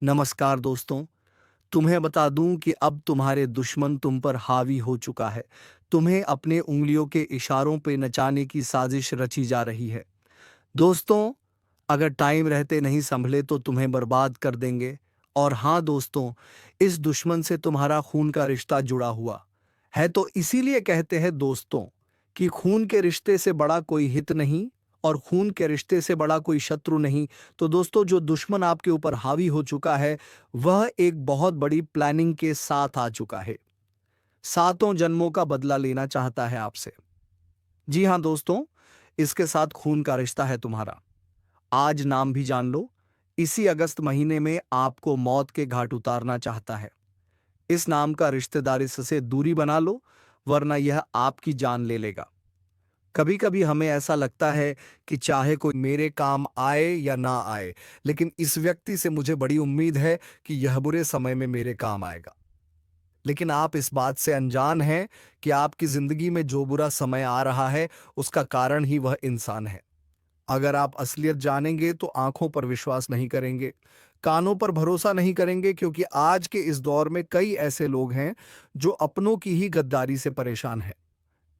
नमस्कार दोस्तों। तुम्हें बता दूं कि अब तुम्हारे दुश्मन तुम पर हावी हो चुका है। तुम्हें अपने उंगलियों के इशारों पे नचाने की साजिश रची जा रही है। दोस्तों, अगर टाइम रहते नहीं संभले तो तुम्हें बर्बाद कर देंगे। और हाँ दोस्तों, इस दुश्मन से तुम्हारा खून का रिश्ता जुड़ा हुआ है, तो इसीलिए कहते हैं दोस्तों कि खून के रिश्ते से बड़ा कोई हित नहीं और खून के रिश्ते से बड़ा कोई शत्रु नहीं। तो दोस्तों, जो दुश्मन आपके ऊपर हावी हो चुका है, वह एक बहुत बड़ी प्लानिंग के साथ आ चुका है। सातों जन्मों का बदला लेना चाहता है आपसे। जी हाँ दोस्तों, इसके साथ खून का रिश्ता है तुम्हारा। आज नाम भी जान लो। इसी अगस्त महीने में आपको मौत के घाट उतारना चाहता है। इस नाम का रिश्तेदारी से दूरी बना लो, वरना यह आपकी जान ले लेगा। कभी कभी हमें ऐसा लगता है कि चाहे कोई मेरे काम आए या ना आए, लेकिन इस व्यक्ति से मुझे बड़ी उम्मीद है कि यह बुरे समय में मेरे काम आएगा। लेकिन आप इस बात से अनजान हैं कि आपकी जिंदगी में जो बुरा समय आ रहा है, उसका कारण ही वह इंसान है। अगर आप असलियत जानेंगे तो आंखों पर विश्वास नहीं करेंगे, कानों पर भरोसा नहीं करेंगे, क्योंकि आज के इस दौर में कई ऐसे लोग हैं जो अपनों की ही गद्दारी से परेशान हैं।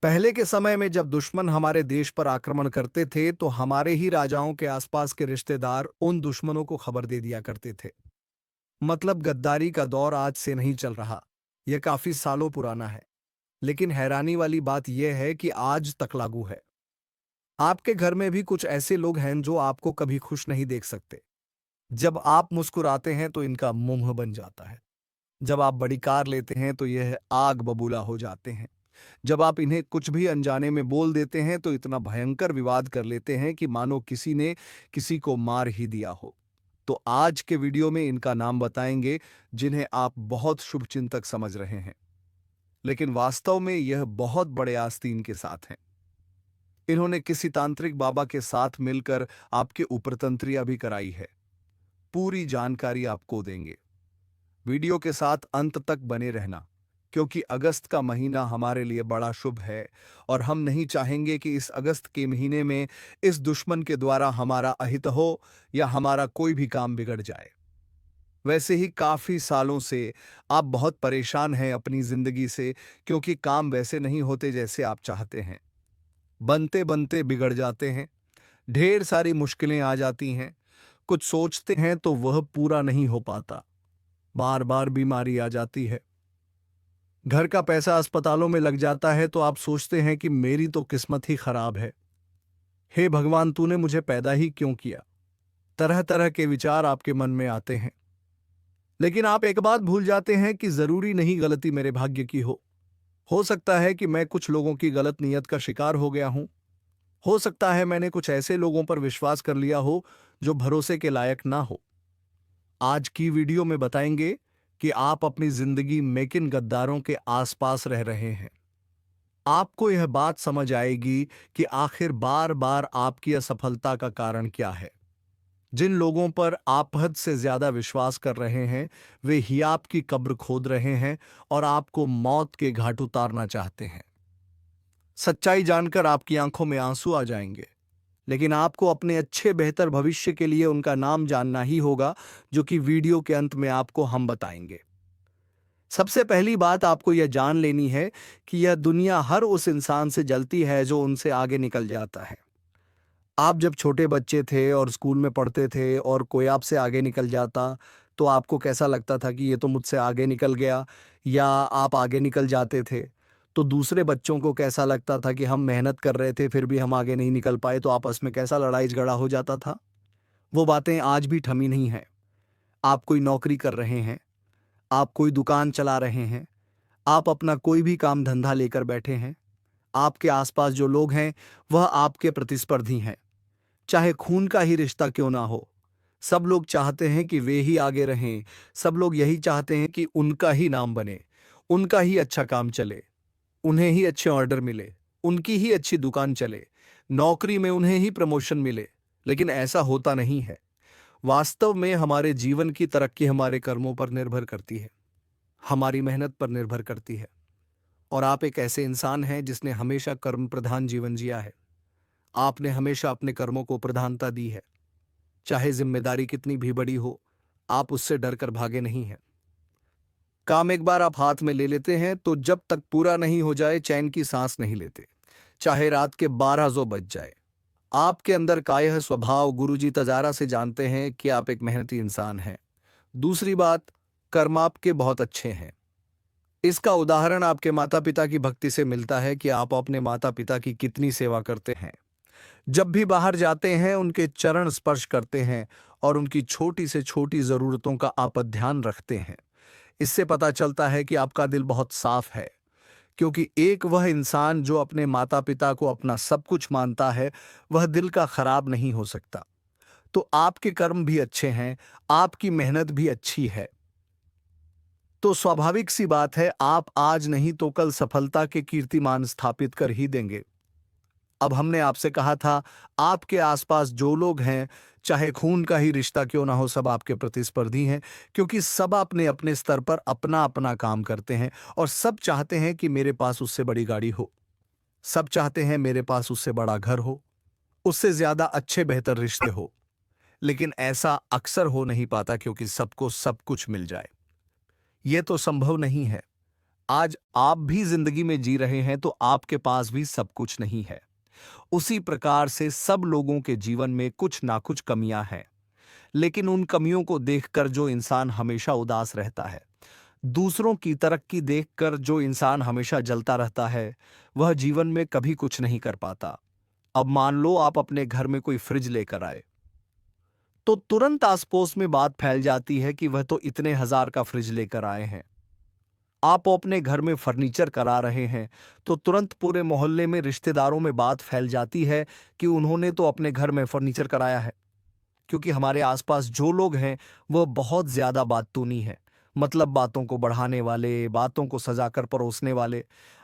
पहले के समय में जब दुश्मन हमारे देश पर आक्रमण करते थे, तो हमारे ही राजाओं के आसपास के रिश्तेदार उन दुश्मनों को खबर दे दिया करते थे। मतलब गद्दारी का दौर आज से नहीं चल रहा, यह काफी सालों पुराना है। लेकिन हैरानी वाली बात यह है कि आज तक लागू है। आपके घर में भी कुछ ऐसे लोग हैं जो आपको कभी खुश नहीं देख सकते। जब आप मुस्कुराते हैं तो इनका मुंह बन जाता है। जब आप बड़ी कार लेते हैं तो यह आग बबूला हो जाते हैं। जब आप इन्हें कुछ भी अनजाने में बोल देते हैं तो इतना भयंकर विवाद कर लेते हैं कि मानो किसी ने किसी को मार ही दिया हो। तो आज के वीडियो में इनका नाम बताएंगे, जिन्हें आप बहुत शुभचिंतक समझ रहे हैं, लेकिन वास्तव में यह बहुत बड़े आस्तीन के साथ हैं। इन्होंने किसी तांत्रिक बाबा के साथ मिलकर आपके ऊपर तंत्रियां भी कराई है। पूरी जानकारी आपको देंगे। वीडियो के साथ अंत तक बने रहना, क्योंकि अगस्त का महीना हमारे लिए बड़ा शुभ है और हम नहीं चाहेंगे कि इस अगस्त के महीने में इस दुश्मन के द्वारा हमारा अहित हो या हमारा कोई भी काम बिगड़ जाए। वैसे ही काफी सालों से आप बहुत परेशान हैं अपनी जिंदगी से, क्योंकि काम वैसे नहीं होते जैसे आप चाहते हैं। बनते बनते बिगड़ जाते हैं। ढेर सारी मुश्किलें आ जाती हैं। कुछ सोचते हैं तो वह पूरा नहीं हो पाता। बार बार बीमारी आ जाती है। घर का पैसा अस्पतालों में लग जाता है तो आप सोचते हैं कि मेरी तो किस्मत ही खराब है। हे भगवान, तूने मुझे पैदा ही क्यों किया। तरह तरह के विचार आपके मन में आते हैं। लेकिन आप एक बात भूल जाते हैं कि जरूरी नहीं गलती मेरे भाग्य की हो सकता है कि मैं कुछ लोगों की गलत नीयत का शिकार हो गया हूं। हो सकता है मैंने कुछ ऐसे लोगों पर विश्वास कर लिया हो जो भरोसे के लायक ना हो। आज की वीडियो में बताएंगे कि आप अपनी जिंदगी में किन गद्दारों के आसपास रह रहे हैं। आपको यह बात समझ आएगी कि आखिर बार बार आपकी असफलता का कारण क्या है। जिन लोगों पर आप हद से ज्यादा विश्वास कर रहे हैं, वे ही आपकी कब्र खोद रहे हैं और आपको मौत के घाट उतारना चाहते हैं। सच्चाई जानकर आपकी आंखों में आंसू आ जाएंगे, लेकिन आपको अपने अच्छे बेहतर भविष्य के लिए उनका नाम जानना ही होगा, जो कि वीडियो के अंत में आपको हम बताएंगे। सबसे पहली बात आपको यह जान लेनी है कि यह दुनिया हर उस इंसान से जलती है जो उनसे आगे निकल जाता है। आप जब छोटे बच्चे थे और स्कूल में पढ़ते थे और कोई आपसे आगे निकल जाता, तो आपको कैसा लगता था कि ये तो मुझसे आगे निकल गया, या आप आगे निकल जाते थे तो दूसरे बच्चों को कैसा लगता था कि हम मेहनत कर रहे थे फिर भी हम आगे नहीं निकल पाए, तो आपस में कैसा लड़ाई झगड़ा हो जाता था। वो बातें आज भी थमी नहीं हैं। आप कोई नौकरी कर रहे हैं, आप कोई दुकान चला रहे हैं, आप अपना कोई भी काम धंधा लेकर बैठे हैं। आपके आसपास जो लोग हैं वह आपके प्रतिस्पर्धी हैं, चाहे खून का ही रिश्ता क्यों ना हो। सब लोग चाहते हैं कि वे ही आगे रहें। सब लोग यही चाहते हैं कि उनका ही नाम बने, उनका ही अच्छा काम चले, उन्हें ही अच्छे ऑर्डर मिले, उनकी ही अच्छी दुकान चले, नौकरी में उन्हें ही प्रमोशन मिले। लेकिन ऐसा होता नहीं है। वास्तव में हमारे जीवन की तरक्की हमारे कर्मों पर निर्भर करती है, हमारी मेहनत पर निर्भर करती है। और आप एक ऐसे इंसान हैं जिसने हमेशा कर्म प्रधान जीवन जिया है। आपने हमेशा अपने कर्मों को प्रधानता दी है। चाहे जिम्मेदारी कितनी भी बड़ी हो, आप उससे डर कर भागे नहीं हैं। काम एक बार आप हाथ में ले लेते हैं तो जब तक पूरा नहीं हो जाए चैन की सांस नहीं लेते, चाहे रात के 12 बज जाए। आपके अंदर का यह स्वभाव गुरुजी तजारा से जानते हैं कि आप एक मेहनती इंसान हैं। दूसरी बात, कर्म आपके बहुत अच्छे हैं। इसका उदाहरण आपके माता पिता की भक्ति से मिलता है कि आप अपने माता पिता की कितनी सेवा करते हैं। जब भी बाहर जाते हैं उनके चरण स्पर्श करते हैं और उनकी छोटी से छोटी जरूरतों का आप ध्यान रखते हैं। इससे पता चलता है कि आपका दिल बहुत साफ है, क्योंकि एक वह इंसान जो अपने माता पिता को अपना सब कुछ मानता है वह दिल का खराब नहीं हो सकता। तो आपके कर्म भी अच्छे हैं, आपकी मेहनत भी अच्छी है। तो स्वाभाविक सी बात है, आप आज नहीं तो कल सफलता के कीर्तिमान स्थापित कर ही देंगे। अब हमने आपसे कहा था, आपके आसपास जो लोग हैं, चाहे खून का ही रिश्ता क्यों ना हो, सब आपके प्रतिस्पर्धी हैं, क्योंकि सब अपने अपने स्तर पर अपना अपना काम करते हैं और सब चाहते हैं कि मेरे पास उससे बड़ी गाड़ी हो, सब चाहते हैं मेरे पास उससे बड़ा घर हो, उससे ज्यादा अच्छे बेहतर रिश्ते हो। लेकिन ऐसा अक्सर हो नहीं पाता क्योंकि सबको सब कुछ मिल जाए, यह तो संभव नहीं है। आज आप भी जिंदगी में जी रहे हैं तो आपके पास भी सब कुछ नहीं है। उसी प्रकार से सब लोगों के जीवन में कुछ ना कुछ कमियां हैं, लेकिन उन कमियों को देखकर जो इंसान हमेशा उदास रहता है, दूसरों की तरक्की देखकर जो इंसान हमेशा जलता रहता है, वह जीवन में कभी कुछ नहीं कर पाता। अब मान लो आप अपने घर में कोई फ्रिज लेकर आए, तो तुरंत आस पड़ोस में बात फैल जाती है कि वह तो इतने हजार का फ्रिज लेकर आए हैं। आप अपने घर में फर्नीचर करा रहे हैं तो तुरंत पूरे मोहल्ले में रिश्तेदारों में बात फैल जाती है कि उन्होंने तो अपने घर में फर्नीचर कराया है। क्योंकि हमारे आसपास जो लोग हैं वह बहुत ज्यादा बातूनी है, मतलब बातों को बढ़ाने वाले, बातों को सजाकर परोसने वाले।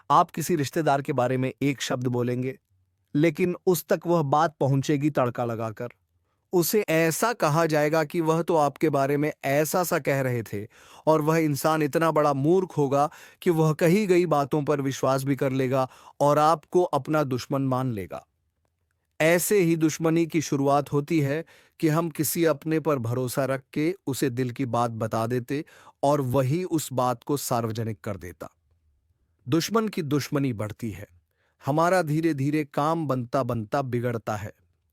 आप किसी रिश्तेदार के बारे में एक शब्द बोलेंगे, लेकिन उस तक वह बात पहुंचेगी तड़का लगाकर। उसे ऐसा कहा जाएगा कि वह तो आपके बारे में ऐसा सा कह रहे थे, और वह इंसान इतना बड़ा मूर्ख होगा कि वह कही गई बातों पर विश्वास भी कर लेगा और आपको अपना दुश्मन मान लेगा। ऐसे ही दुश्मनी की शुरुआत होती है कि हम किसी अपने पर भरोसा रख के उसे दिल की बात बता देते और वही उस बात को सार्वजनिक कर देता। दुश्मन की दुश्मनी बढ़ती है, हमारा धीरे धीरे काम बनता बनता बिगड़ता है,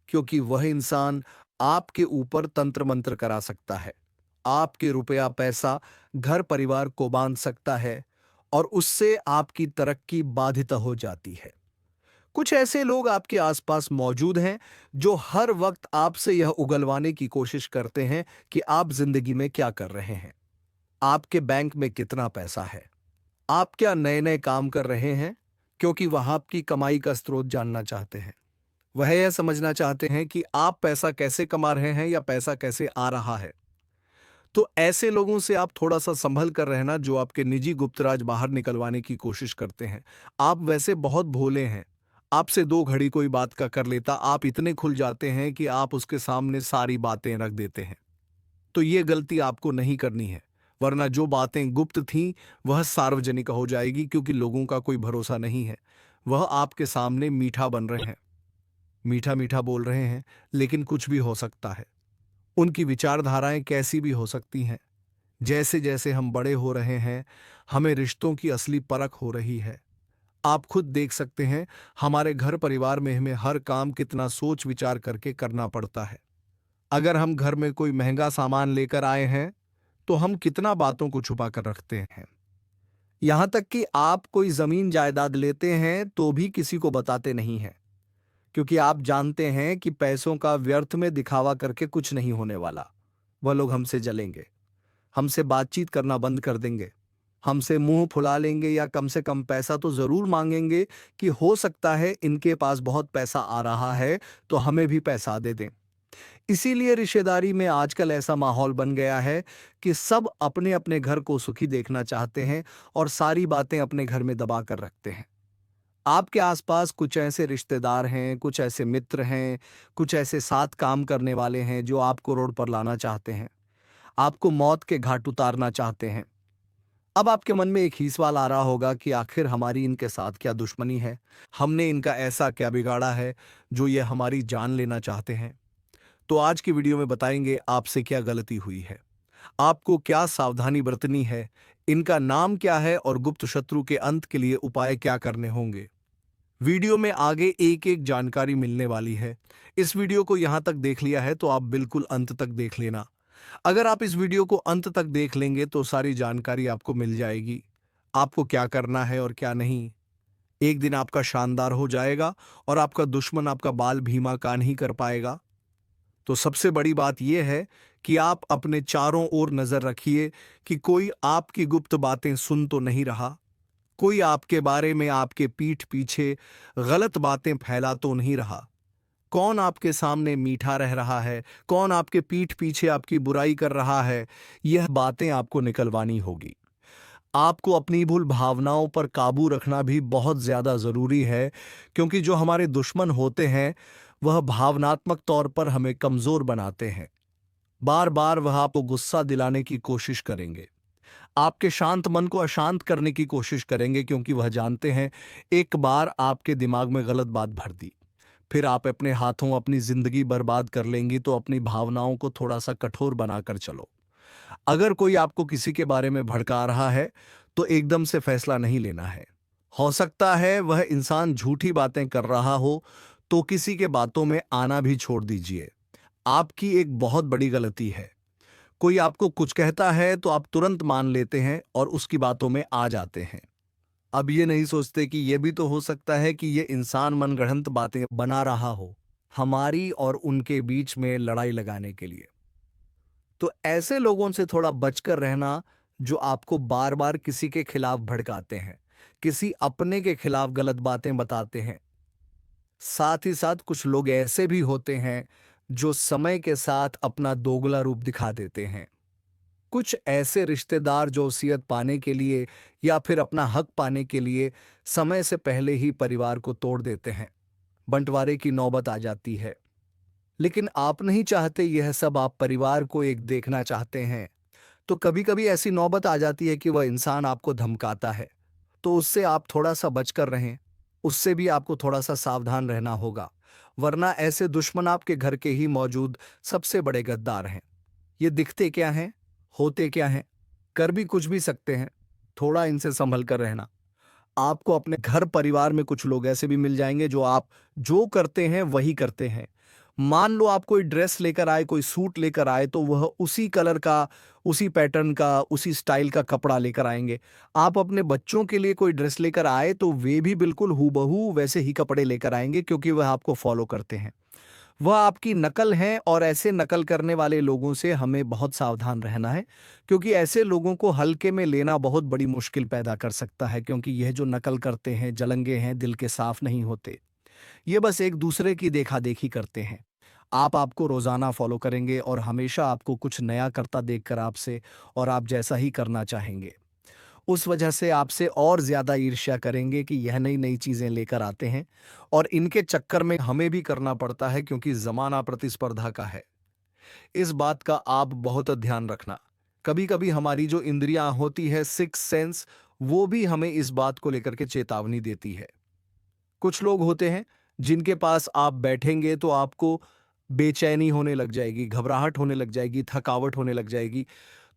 क्योंकि वह इंसान आपके ऊपर तंत्र मंत्र करा सकता है, आपके रुपया पैसा घर परिवार को बांध सकता है और उससे आपकी तरक्की बाधित हो जाती है। कुछ ऐसे लोग आपके आसपास मौजूद हैं जो हर वक्त आपसे यह उगलवाने की कोशिश करते हैं कि आप जिंदगी में क्या कर रहे हैं, आपके बैंक में कितना पैसा है, आप क्या नए नए काम कर रहे हैं, क्योंकि वह आपकी कमाई का स्रोत जानना चाहते हैं। वह यह समझना चाहते हैं कि आप पैसा कैसे कमा रहे हैं या पैसा कैसे आ रहा है। तो ऐसे लोगों से आप थोड़ा सा संभल कर रहना, जो आपके निजी गुप्तराज बाहर निकलवाने की कोशिश करते हैं। आप वैसे बहुत भोले हैं, आपसे दो घड़ी कोई बात का कर लेता, आप इतने खुल जाते हैं कि आप उसके सामने सारी बातें रख देते हैं। तो ये गलती आपको नहीं करनी है, वरना जो बातें गुप्त थीं वह सार्वजनिक हो जाएगी, क्योंकि लोगों का कोई भरोसा नहीं है। वह आपके सामने मीठा बन रहे हैं, मीठा मीठा बोल रहे हैं, लेकिन कुछ भी हो सकता है। उनकी विचारधाराएं कैसी भी हो सकती हैं। जैसे जैसे हम बड़े हो रहे हैं, हमें रिश्तों की असली परख हो रही है। आप खुद देख सकते हैं, हमारे घर परिवार में हमें हर काम कितना सोच विचार करके करना पड़ता है। अगर हम घर में कोई महंगा सामान लेकर आए हैं तो हम कितना बातों को छुपा कर रखते हैं। यहां तक कि आप कोई जमीन जायदाद लेते हैं तो भी किसी को बताते नहीं हैं, क्योंकि आप जानते हैं कि पैसों का व्यर्थ में दिखावा करके कुछ नहीं होने वाला। वह लोग हमसे जलेंगे, हमसे बातचीत करना बंद कर देंगे, हमसे मुंह फुला लेंगे या कम से कम पैसा तो जरूर मांगेंगे कि हो सकता है इनके पास बहुत पैसा आ रहा है तो हमें भी पैसा दे दें। इसीलिए रिश्तेदारी में आजकल ऐसा माहौल बन गया है कि सब अपने अपने घर को सुखी देखना चाहते हैं और सारी बातें अपने घर में दबा कर रखते हैं। आपके आसपास कुछ ऐसे रिश्तेदार हैं, कुछ ऐसे मित्र हैं, कुछ ऐसे साथ काम करने वाले हैं जो आपको रोड पर लाना चाहते हैं, आपको मौत के घाट उतारना चाहते हैं। अब आपके मन में एक ही सवाल आ रहा होगा कि आखिर हमारी इनके साथ क्या दुश्मनी है, हमने इनका ऐसा क्या बिगाड़ा है जो ये हमारी जान लेना चाहते हैं। तो आज की वीडियो में बताएंगे आपसे क्या गलती हुई है, आपको क्या सावधानी बरतनी है, इनका नाम क्या है और गुप्त शत्रु के अंत के लिए उपाय क्या करने होंगे। वीडियो में आगे एक एक जानकारी मिलने वाली है। इस वीडियो को यहाँ तक देख लिया है तो आप बिल्कुल अंत तक देख लेना। अगर आप इस वीडियो को अंत तक देख लेंगे तो सारी जानकारी आपको मिल जाएगी, आपको क्या करना है और क्या नहीं। एक दिन आपका शानदार हो जाएगा और आपका दुश्मन आपका बाल भीमा का नहीं कर पाएगा। तो सबसे बड़ी बात यह है कि आप अपने चारों ओर नजर रखिए कि कोई आपकी गुप्त बातें सुन तो नहीं रहा, कोई आपके बारे में आपके पीठ पीछे गलत बातें फैला तो नहीं रहा। कौन आपके सामने मीठा रह रहा है, कौन आपके पीठ पीछे आपकी बुराई कर रहा है, यह बातें आपको निकलवानी होगी। आपको अपनी भूल भावनाओं पर काबू रखना भी बहुत ज्यादा जरूरी है, क्योंकि जो हमारे दुश्मन होते हैं वह भावनात्मक तौर पर हमें कमजोर बनाते हैं। बार बार वह आपको गुस्सा दिलाने की कोशिश करेंगे, आपके शांत मन को अशांत करने की कोशिश करेंगे, क्योंकि वह जानते हैं एक बार आपके दिमाग में गलत बात भर दी फिर आप अपने हाथों अपनी जिंदगी बर्बाद कर लेंगी। तो अपनी भावनाओं को थोड़ा सा कठोर बनाकर चलो। अगर कोई आपको किसी के बारे में भड़का रहा है तो एकदम से फैसला नहीं लेना है। हो सकता है वह इंसान झूठी बातें कर रहा हो, तो किसी के बातों में आना भी छोड़ दीजिए। आपकी एक बहुत बड़ी गलती है, कोई आपको कुछ कहता है तो आप तुरंत मान लेते हैं और उसकी बातों में आ जाते हैं। अब ये नहीं सोचते कि ये भी तो हो सकता है कि ये इंसान मनगढ़ंत बातें बना रहा हो हमारी और उनके बीच में लड़ाई लगाने के लिए। तो ऐसे लोगों से थोड़ा बचकर रहना, जो आपको बार बार किसी के खिलाफ भड़काते हैं, किसी अपने के खिलाफ गलत बातें बताते हैं। साथ ही साथ कुछ लोग ऐसे भी होते हैं जो समय के साथ अपना दोगला रूप दिखा देते हैं। कुछ ऐसे रिश्तेदार जो वसीयत पाने के लिए या फिर अपना हक पाने के लिए समय से पहले ही परिवार को तोड़ देते हैं। बंटवारे की नौबत आ जाती है। लेकिन आप नहीं चाहते यह सब, आप परिवार को एक देखना चाहते हैं। तो कभी कभी ऐसी नौबत आ जाती है कि वह इंसान आपको धमकाता है, तो उससे आप थोड़ा सा बचकर रहें। उससे भी आपको थोड़ा सा सावधान रहना होगा, वरना ऐसे दुश्मन आपके घर के ही मौजूद सबसे बड़े गद्दार हैं। ये दिखते क्या हैं, होते क्या हैं, कर भी कुछ भी सकते हैं। थोड़ा इनसे संभल कर रहना। आपको अपने घर परिवार में कुछ लोग ऐसे भी मिल जाएंगे जो आप जो करते हैं वही करते हैं। मान लो आप कोई ड्रेस लेकर आए, कोई सूट लेकर आए, तो वह उसी कलर का, उसी पैटर्न का, उसी स्टाइल का कपड़ा लेकर आएंगे। आप अपने बच्चों के लिए कोई ड्रेस लेकर आए तो वे भी बिल्कुल हूबहू वैसे ही कपड़े लेकर आएंगे, क्योंकि वह आपको फॉलो करते हैं। वह आपकी नकल हैं और ऐसे नकल करने वाले लोगों से हमें बहुत सावधान रहना है, क्योंकि ऐसे लोगों को हल्के में लेना बहुत बड़ी मुश्किल पैदा कर सकता है, क्योंकि यह जो नकल करते हैं जलंगे हैं, दिल के साफ नहीं होते। ये बस एक दूसरे की देखा-देखी करते हैं। आप आपको रोज़ाना फ़ॉलो करेंगे और हमेशा आपको कुछ नया करता देखकर आपसे और आप जैसा ही करना चाहेंगे। उस वजह से आपसे और ज़्यादा ईर्ष्या करेंगे कि यह नई-नई चीज़ें लेकर आते हैं और इनके चक्कर में हमें भी करना पड़ता है, क्योंकि ज़माना प्रतिस्पर्धा का है। इस बात का आप बहुत ध्यान रखना। कभी-कभी हमारी जो इंद्रियाँ होती है, सिक्स्थ सेंस, वो भी हमें इस बात को लेकर के चेतावनी देती है। कुछ लोग होते हैं जिनके पास आप बैठेंगे तो आपको बेचैनी होने लग जाएगी, घबराहट होने लग जाएगी, थकावट होने लग जाएगी।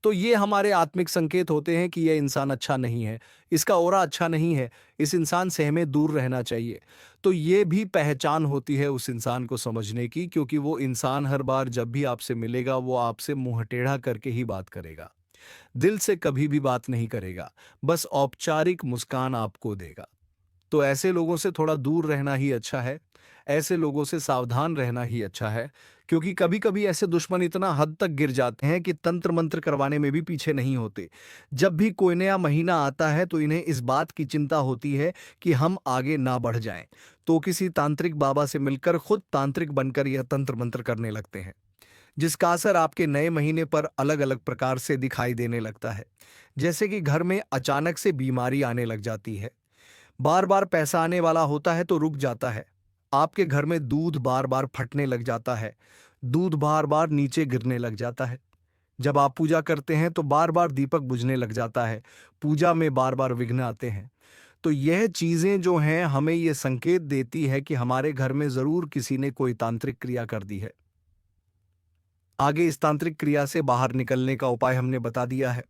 तो ये हमारे आत्मिक संकेत होते हैं कि यह इंसान अच्छा नहीं है, इसका ऑरा अच्छा नहीं है, इस इंसान से हमें दूर रहना चाहिए। तो ये भी पहचान होती है उस इंसान को समझने की, क्योंकि वो इंसान हर बार जब भी आपसे मिलेगा वो आपसे मुंह टेढ़ा करके ही बात करेगा। दिल से कभी भी बात नहीं करेगा, बस औपचारिक मुस्कान आपको देगा। तो ऐसे लोगों से थोड़ा दूर रहना ही अच्छा है, ऐसे लोगों से सावधान रहना ही अच्छा है, क्योंकि कभी-कभी ऐसे दुश्मन इतना हद तक गिर जाते हैं कि तंत्र-मंत्र करवाने में भी पीछे नहीं होते। जब भी कोई नया महीना आता है तो इन्हें इस बात की चिंता होती है कि हम आगे ना बढ़ जाएं, तो किसी तांत्रिक बाबा से मिलकर खुद तांत्रिक बनकर यह तंत्र-मंत्र करने लगते हैं, जिसका असर आपके नए महीने पर अलग-अलग प्रकार से दिखाई देने लगता है। जैसे कि घर में अचानक से बीमारी आने लग जाती है, बार-बार पैसा आने वाला होता है तो रुक जाता है। आपके घर में दूध बार-बार फटने लग जाता है, दूध बार-बार नीचे गिरने लग जाता है। जब आप पूजा करते हैं तो बार-बार दीपक बुझने लग जाता है, पूजा में बार-बार विघ्न आते हैं। तो यह चीज़ें जो हैं हमें ये संकेत देती है कि हमारे घर में ज़रूर किसी ने कोई तांत्रिक क्रिया कर दी है। आगे इस तांत्रिक क्रिया से बाहर निकलने का उपाय हमने बता दिया है,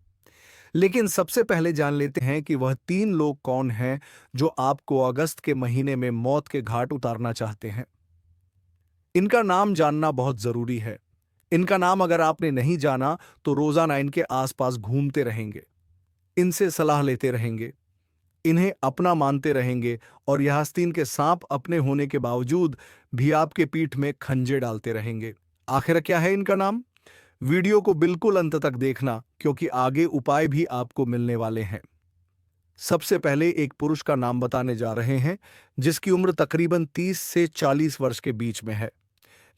लेकिन सबसे पहले जान लेते हैं कि वह 3 लोग कौन हैं जो आपको अगस्त के महीने में मौत के घाट उतारना चाहते हैं। इनका नाम जानना बहुत जरूरी है। इनका नाम अगर आपने नहीं जाना तो रोजाना इनके आसपास घूमते रहेंगे, इनसे सलाह लेते रहेंगे, इन्हें अपना मानते रहेंगे और यह आस्तीन के सांप अपने होने के बावजूद भी आपके पीठ में खंजे डालते रहेंगे। आखिर क्या है इनका नाम? वीडियो को बिल्कुल अंत तक देखना, क्योंकि आगे उपाय भी आपको मिलने वाले हैं। सबसे पहले एक पुरुष का नाम बताने जा रहे हैं जिसकी उम्र तकरीबन 30 से 40 वर्ष के बीच में है,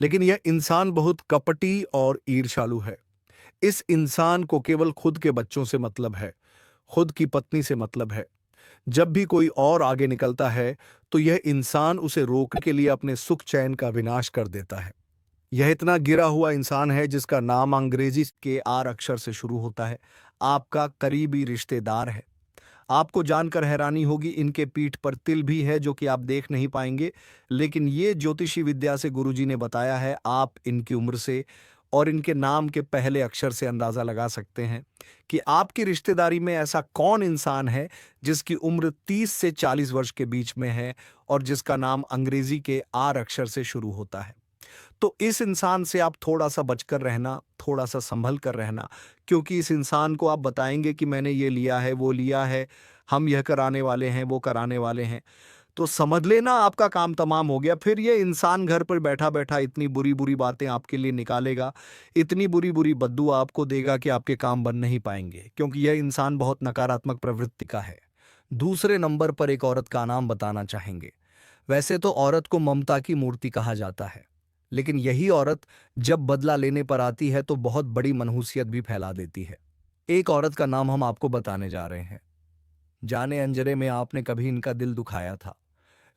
लेकिन यह इंसान बहुत कपटी और ईर्ष्यालु है। इस इंसान को केवल खुद के बच्चों से मतलब है, खुद की पत्नी से मतलब है। जब भी कोई और आगे निकलता है तो यह इंसान उसे रोकने के लिए अपने सुख चैन का विनाश कर देता है। यह इतना गिरा हुआ इंसान है जिसका नाम अंग्रेजी के आर अक्षर से शुरू होता है। आपका करीबी रिश्तेदार है। आपको जानकर हैरानी होगी, इनके पीठ पर तिल भी है जो कि आप देख नहीं पाएंगे, लेकिन ये ज्योतिषी विद्या से गुरुजी ने बताया है। आप इनकी उम्र से और इनके नाम के पहले अक्षर से अंदाजा लगा सकते हैं कि आपकी रिश्तेदारी में ऐसा कौन इंसान है जिसकी उम्र 30 से 40 वर्ष के बीच में है और जिसका नाम अंग्रेजी के आर अक्षर से शुरू होता है। तो इस इंसान से आप थोड़ा सा बचकर रहना, थोड़ा सा संभल कर रहना, क्योंकि इस इंसान को आप बताएंगे कि मैंने ये लिया है, वो लिया है, हम यह कराने वाले हैं, वो कराने वाले हैं, तो समझ लेना आपका काम तमाम हो गया। फिर ये इंसान घर पर बैठा बैठा इतनी बुरी बुरी बातें आपके लिए निकालेगा, इतनी बुरी बुरी बद्दू आपको देगा कि आपके काम बन नहीं पाएंगे, क्योंकि यह इंसान बहुत नकारात्मक प्रवृत्ति का है। दूसरे नंबर पर एक औरत का नाम बताना चाहेंगे। वैसे तो औरत को ममता की मूर्ति कहा जाता है, लेकिन यही औरत जब बदला लेने पर आती है तो बहुत बड़ी मनहूसियत भी फैला देती है। एक औरत का नाम हम आपको बताने जा रहे हैं। जाने अनजाने में आपने कभी इनका दिल दुखाया था,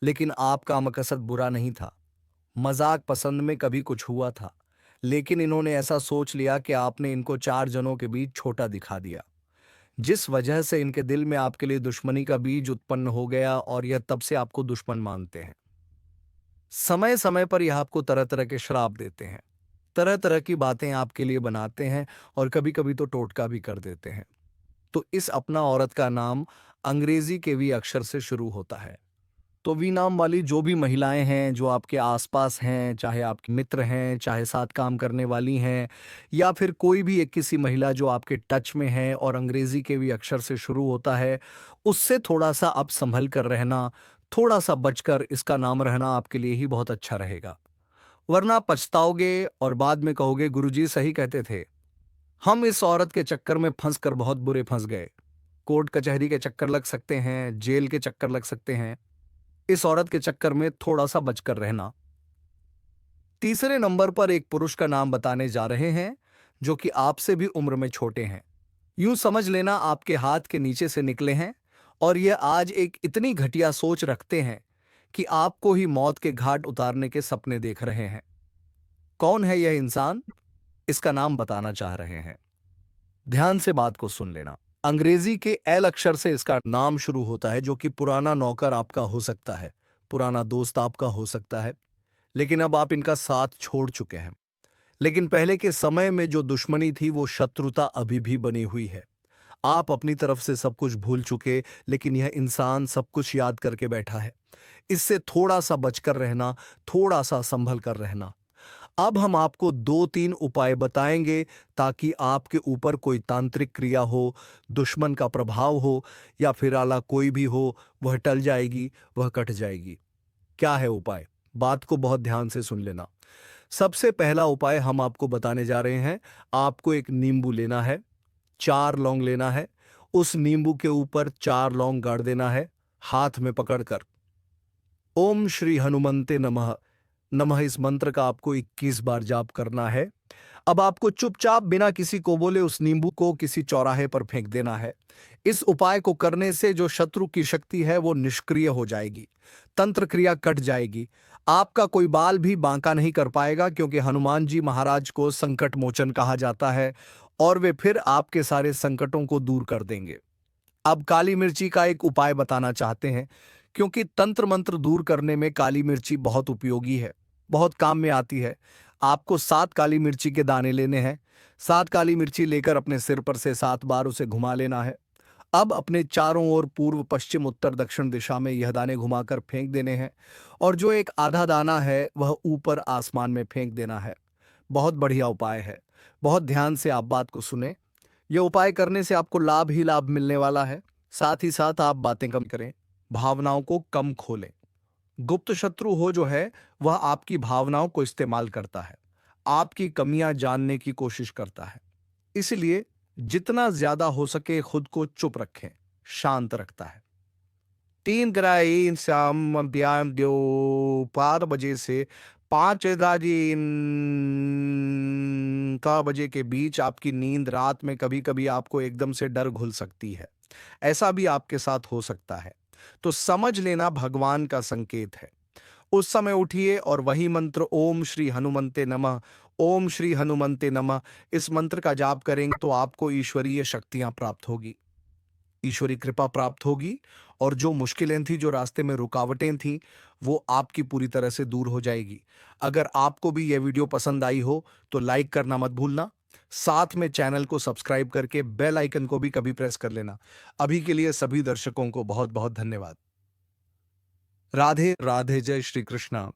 लेकिन आपका मकसद बुरा नहीं था। मजाक पसंद में कभी कुछ हुआ था, लेकिन इन्होंने ऐसा सोच लिया कि आपने इनको 4 जनों के बीच छोटा दिखा दिया, जिस वजह से इनके दिल में आपके लिए दुश्मनी का बीज उत्पन्न हो गया और यह तब से आपको दुश्मन मानते हैं। समय समय पर यह आपको तरह तरह के श्राप देते हैं, तरह तरह की बातें आपके लिए बनाते हैं और कभी कभी तो टोटका भी कर देते हैं। तो इस अपना औरत का नाम अंग्रेजी के वी अक्षर से शुरू होता है। तो वी नाम वाली जो भी महिलाएं हैं जो आपके आसपास हैं, चाहे आपके मित्र हैं, चाहे साथ काम करने वाली हैं, या फिर कोई भी एक किसी महिला जो आपके टच में है और अंग्रेजी के भी अक्षर से शुरू होता है, उससे थोड़ा सा आप संभल कर रहना, थोड़ा सा बचकर इसका नाम रहना आपके लिए ही बहुत अच्छा रहेगा। वरना पछताओगे और बाद में कहोगे गुरुजी सही कहते थे, हम इस औरत के चक्कर में फंस कर बहुत बुरे फंस गए। कोर्ट कचहरी के चक्कर लग सकते हैं, जेल के चक्कर लग सकते हैं। इस औरत के चक्कर में थोड़ा सा बचकर रहना। तीसरे नंबर पर एक पुरुष का नाम बताने जा रहे हैं जो कि आपसे भी उम्र में छोटे हैं। यूं समझ लेना आपके हाथ के नीचे से निकले हैं और यह आज एक इतनी घटिया सोच रखते हैं कि आपको ही मौत के घाट उतारने के सपने देख रहे हैं। कौन है यह इंसान? इसका नाम बताना चाह रहे हैं। ध्यान से बात को सुन लेना। अंग्रेजी के एल अक्षर से इसका नाम शुरू होता है, जो कि पुराना नौकर आपका हो सकता है, पुराना दोस्त आपका हो सकता है, लेकिन अब आप इनका साथ छोड़ चुके हैं। लेकिन पहले के समय में जो दुश्मनी थी वो शत्रुता अभी भी बनी हुई है। आप अपनी तरफ से सब कुछ भूल चुके, लेकिन यह इंसान सब कुछ याद करके बैठा है। इससे थोड़ा सा बचकर रहना, थोड़ा सा संभल कर रहना। अब हम आपको 2-3 उपाय बताएंगे ताकि आपके ऊपर कोई तांत्रिक क्रिया हो, दुश्मन का प्रभाव हो या फिर आला कोई भी हो, वह टल जाएगी, वह कट जाएगी। क्या है उपाय? बात को बहुत ध्यान से सुन लेना। सबसे पहला उपाय हम आपको बताने जा रहे हैं। आपको एक नींबू लेना है, 4 लौंग लेना है, उस नींबू के ऊपर 4 लौंग गाड़ देना है हाथ में पकड़कर। ओम श्री हनुमंते नमः नमः इस मंत्र का आपको 21 बार जाप करना है। अब आपको चुपचाप बिना किसी को बोले उस नींबू को किसी चौराहे पर फेंक देना है। इस उपाय को करने से जो शत्रु की शक्ति है वो निष्क्रिय हो जाएगी, तंत्र क्रिया कट जाएगी। आपका कोई बाल भी बांका नहीं कर पाएगा, क्योंकि हनुमान जी महाराज को संकट मोचन कहा जाता है और वे फिर आपके सारे संकटों को दूर कर देंगे। अब काली मिर्ची का एक उपाय बताना चाहते हैं, क्योंकि तंत्र मंत्र दूर करने में काली मिर्ची बहुत उपयोगी है, बहुत काम में आती है। आपको 7 काली मिर्ची के दाने लेने हैं। 7 काली मिर्ची लेकर अपने सिर पर से 7 बार उसे घुमा लेना है। अब अपने चारों ओर पूर्व पश्चिम उत्तर दक्षिण दिशा में यह दाने घुमाकर फेंक देने हैं और जो एक आधा दाना है वह ऊपर आसमान में फेंक देना है। बहुत बढ़िया उपाय है। बहुत ध्यान से आप बात को सुने। यह उपाय करने से आपको लाभ ही लाभ मिलने वाला है। साथ ही साथ आप बातें कम करें, भावनाओं को कम खोलें। गुप्त शत्रु हो जो है वह आपकी भावनाओं को इस्तेमाल करता है, आपकी कमियां जानने की कोशिश करता है। इसलिए जितना ज्यादा हो सके खुद को चुप रखें, शांत रखता है। 3 शाम अध्याय दो 5 बजे से 5 बजे के बीच आपकी नींद रात में कभी कभी आपको एकदम से डर घुल सकती है। ऐसा भी आपके साथ हो सकता है, तो समझ लेना भगवान का संकेत है। उस समय उठिए और वही मंत्र ओम श्री हनुमंते नमः, ओम श्री हनुमंते नमः, इस मंत्र का जाप करेंगे तो आपको ईश्वरीय शक्तियां प्राप्त होगी, ईश्वरी कृपा प्राप्त होगी और जो मुश्किलें थी, जो रास्ते में रुकावटें थी, वो आपकी पूरी तरह से दूर हो जाएगी। अगर आपको भी यह वीडियो पसंद आई हो तो लाइक करना मत भूलना। साथ में चैनल को सब्सक्राइब करके बेल आइकन को भी कभी प्रेस कर लेना। अभी के लिए सभी दर्शकों को बहुत बहुत धन्यवाद। राधे राधे, जय श्री कृष्णा।